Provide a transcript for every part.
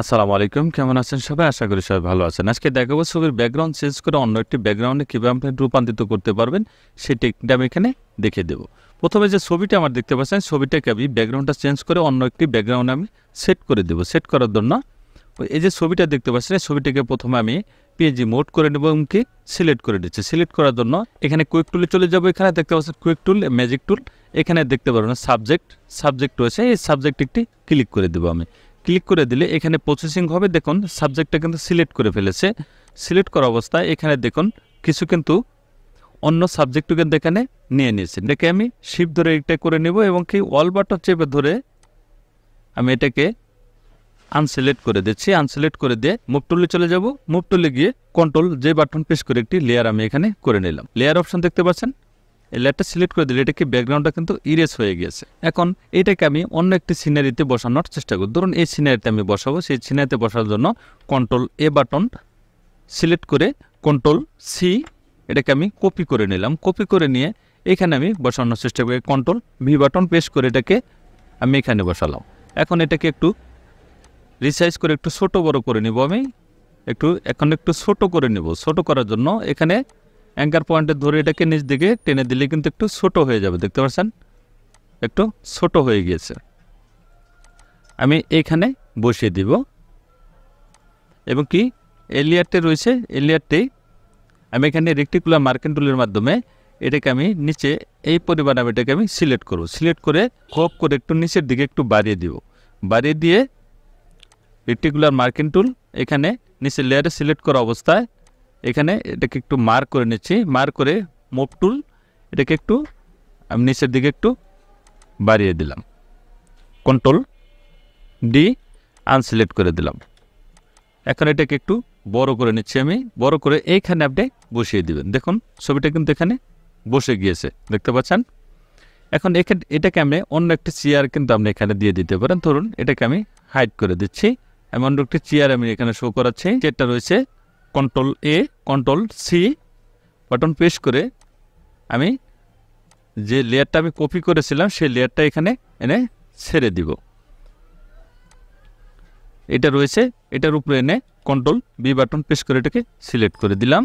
আসসালামু আলাইকুম, কেমন আছেন সবাই? আশা করি সবাই ভালো আছেন। আজকে দেখাবো ছবির ব্যাকগ্রাউন্ড চেঞ্জ করে অন্য একটি ব্যাকগ্রাউন্ডে কীভাবে আপনি রূপান্তরিত করতে পারবেন, সেই টেকনিকটা আমি এখানে দেখিয়ে দেবো। প্রথমে যে ছবিটা আমার দেখতে পাচ্ছেন, ছবিটাকে আমি ব্যাকগ্রাউন্ডটা চেঞ্জ করে অন্য একটি ব্যাকগ্রাউন্ডে আমি সেট করে দেবো। সেট করার জন্য এই যে ছবিটা দেখতে পাচ্ছেন, এই ছবিটাকে প্রথমে আমি পিএনজি মোড করে নেব এবং কি সিলেক্ট করে দিচ্ছি। সিলেক্ট করার জন্য এখানে কুইক টুলে চলে যাবো। এখানে দেখতে পাচ্ছেন কুইক টুল, ম্যাজিক টুল। এখানে দেখতে পারবেন সাবজেক্ট রয়েছে, এই সাবজেক্ট একটি ক্লিক করে দেবো। আমি ক্লিক করে দিলে এখানে প্রসেসিং হবে। দেখুন সাবজেক্টটা কিন্তু সিলেক্ট করে ফেলেছে। সিলেক্ট করা অবস্থায় এখানে দেখুন কিছু কিন্তু অন্য সাবজেক্টও কিন্তু এখানে নিয়ে নিয়েছে। এটাকে আমি শিফট ধরে এটা করে নেব এবং কি অল বাটন চেপে ধরে আমি এটাকে আনসিলেক্ট করে দিচ্ছি। আনসিলেক্ট করে দিয়ে মুভ টুলে চলে যাব। মুভ টুলে গিয়ে কন্ট্রোল যে বাটন প্রেস করে একটি লেয়ার আমি এখানে করে নিলাম। লেয়ার অপশন দেখতে পাচ্ছেন, এই লেয়ারটা সিলেক্ট করে দিলে এটাকে ব্যাকগ্রাউন্ডটা কিন্তু ইরেজ হয়ে গিয়েছে। এখন এটাকে আমি অন্য একটি সিনারিতে বসানোর চেষ্টা করি। ধরুন এই সিনারিতে আমি বসাবো। সেই সিনারিতে বসার জন্য কন্ট্রোল এ বাটন সিলেক্ট করে কন্ট্রোল সি এটাকে আমি কপি করে নিলাম। কপি করে নিয়ে এখানে আমি বসানোর চেষ্টা করি। কন্ট্রোল ভি বাটন প্রেস করে এটাকে আমি এখানে বসালাম। এখন এটাকে একটু রিসাইজ করে একটু ছোট বড় করে নেব। আমি এখন একটু ছোট করে নেব। ছোট করার জন্য এখানে অ্যাঙ্কার পয়েন্টে ধরে এটাকে নিচ দিকে টেনে দিলে কিন্তু একটু ছোট হয়ে যাবে। দেখতে পাচ্ছেন একটু ছোট হয়ে গিয়েছে। আমি এখানে বসিয়ে দিব এবং কি এই লেয়ারটি রয়েছে, এই লেয়ারটি আমি এখানে রেক্টিকুলার মার্কিং টুলের মাধ্যমে এটাকে আমি নিচে এই পরিমাণ আমি এটাকে আমি সিলেক্ট করব। সিলেক্ট করে ক্রপ করে একটু নিচের দিকে একটু বাড়িয়ে দিব। বাড়িয়ে দিয়ে রেক্টিকুলার মার্কিং টুল এখানে নিচে লেয়ারে সিলেক্ট করা অবস্থায় এখানে এটাকে একটু মার্ক করে নিচ্ছি। মার্ক করে মুভ টুল এটাকে একটু আমি নিচের দিকে একটু বাড়িয়ে দিলাম। কন্ট্রোল ডি আনসিলেক্ট করে দিলাম। এখন এটাকে একটু বড় করে নিচ্ছি। আমি বড় করে এইখানে আপনি বসিয়ে দিবেন। দেখুন ছবিটা কিন্তু এখানে বসে গিয়েছে, দেখতে পাচ্ছেন। এখন এটাকে আমি অন্য একটি চেয়ার কিন্তু আপনি এখানে দিয়ে দিতে পারেন। ধরুন এটাকে আমি হাইড করে দিচ্ছি। আমি অন্য একটি চেয়ার আমি এখানে শো করাচ্ছি। যেটা রয়েছে কন্ট্রোল এ কন্ট্রোল সি বাটন প্রেস করে আমি যে লেয়ারটা আমি কপি করেছিলাম সেই লেয়ারটা এখানে এনে ছেড়ে দিব। এটা রয়েছে, এটার উপরে এনে কন্ট্রোল বি বাটন প্রেস করে এটাকে সিলেক্ট করে দিলাম।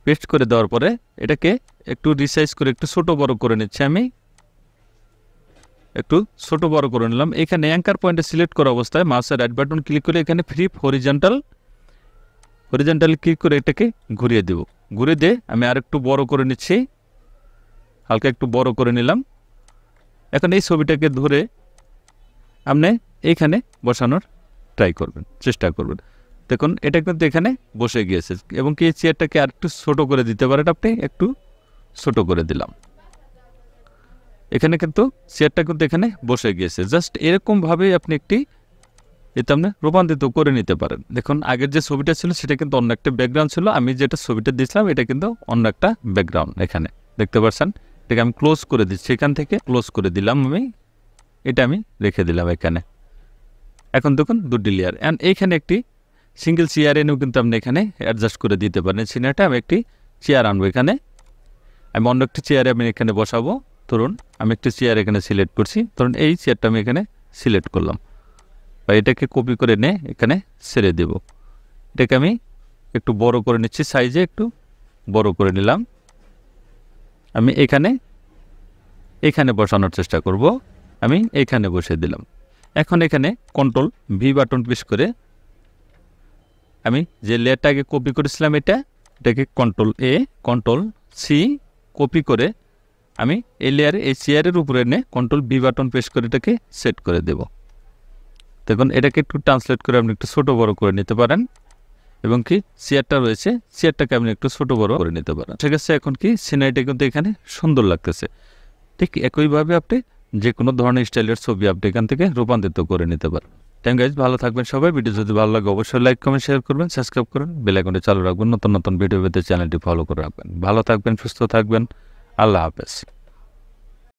পেস্ট করে দেওয়ার পরে এটাকে একটু রিসাইজ করে একটু ছোট বড় করে নিচ্ছি। আমি একটু ছোট বড় করে নিলাম। এখানে অ্যাঙ্কার পয়েন্টে সিলেক্ট করা অবস্থায় মাউসের রাইট বাটন ক্লিক করে এখানে ফ্লিপ হরিজন্টাল ক্লিক করে এটাকে ঘুরিয়ে দেব। ঘুরিয়ে দিয়ে আমি আর একটু বড় করে নিচ্ছি, হালকা একটু বড় করে নিলাম। এখন এই ছবিটাকে ধরে আপনি এইখানে বসানোর চেষ্টা করবেন। দেখুন এটা কিন্তু এখানে বসে গিয়েছে এবং কি এই চেয়ারটাকে আর একটু ছোট করে দিতে পারেন। আপনি একটু ছোট করে দিলাম। এখানে কিন্তু চেয়ারটা কিন্তু এখানে বসে গিয়েছে। জাস্ট এরকমভাবেই আপনি একটি এতে আপনি রূপান্তরিত করে নিতে পারেন। দেখুন আগের যে ছবিটা ছিল সেটা কিন্তু অন্য একটা ব্যাকগ্রাউন্ড ছিল। আমি যেটা ছবিটা দিয়েছিলাম এটা কিন্তু অন্য একটা ব্যাকগ্রাউন্ড। এখানে দেখতে পাচ্ছেন এটাকে আমি ক্লোজ করে দিচ্ছি। এখান থেকে ক্লোজ করে দিলাম। এটা আমি রেখে দিলাম এখানে। এখন দেখুন দুটি লেয়ার। অ্যান্ড এইখানে একটি সিঙ্গেল চেয়ার এনেও কিন্তু আপনি এখানে অ্যাডজাস্ট করে দিতে পারেন। সিনারিটা আমি একটি চেয়ার আনবো। এখানে আমি অন্য একটি চেয়ারে আমি এখানে বসাবো। ধরুন আমি একটি চেয়ার এখানে সিলেক্ট করছি। ধরুন এই চেয়ারটা আমি এখানে সিলেক্ট করলাম বা এটাকে কপি করে নিয়ে এখানে ছেড়ে দেব। এটাকে আমি একটু বড় করে নিচ্ছি, সাইজে একটু বড় করে নিলাম। আমি এখানে বসানোর চেষ্টা করব। আমি এখানে বসিয়ে দিলাম। এখন এখানে কন্ট্রোল ভি বাটন প্রেস করে আমি যে লেয়ারটা আগে কপি করেছিলাম এটাকে কন্ট্রোল এ কন্ট্রোল সি কপি করে আমি এই লেয়ারে এই চেয়ারের উপরে এনে কন্ট্রোল বি বাটন প্রেস করে এটাকে সেট করে দেব। দেখুন এটাকে একটু ট্রান্সলেট করে আপনি একটু ছোট বড় করে নিতে পারেন এবং কি চেয়ারটা রয়েছে চেয়ারটাকে আপনি একটু ছোট বড় করে নিতে পারেন। ঠিক আছে, এখন কি সিনারিটা কিন্তু এখানে সুন্দর লাগতেছে। ঠিক একইভাবে আপনি যে কোনো ধরনের স্টাইলের ছবি আপনি এখান থেকে রূপান্তরিত করে নিতে পারেন। থ্যাংক ইউ গাইস, ভালো থাকবেন সবাই। ভিডিও যদি ভালো লাগে অবশ্যই লাইক কমেন্ট শেয়ার করবেন, সাবস্ক্রাইব করুন, বেল আইকনটি চালু রাখবেন। নতুন ভিডিও পেতে চ্যানেলটি ফলো করে রাখবেন। ভালো থাকবেন, সুস্থ থাকবেন। আল্লাহ হাফেজ।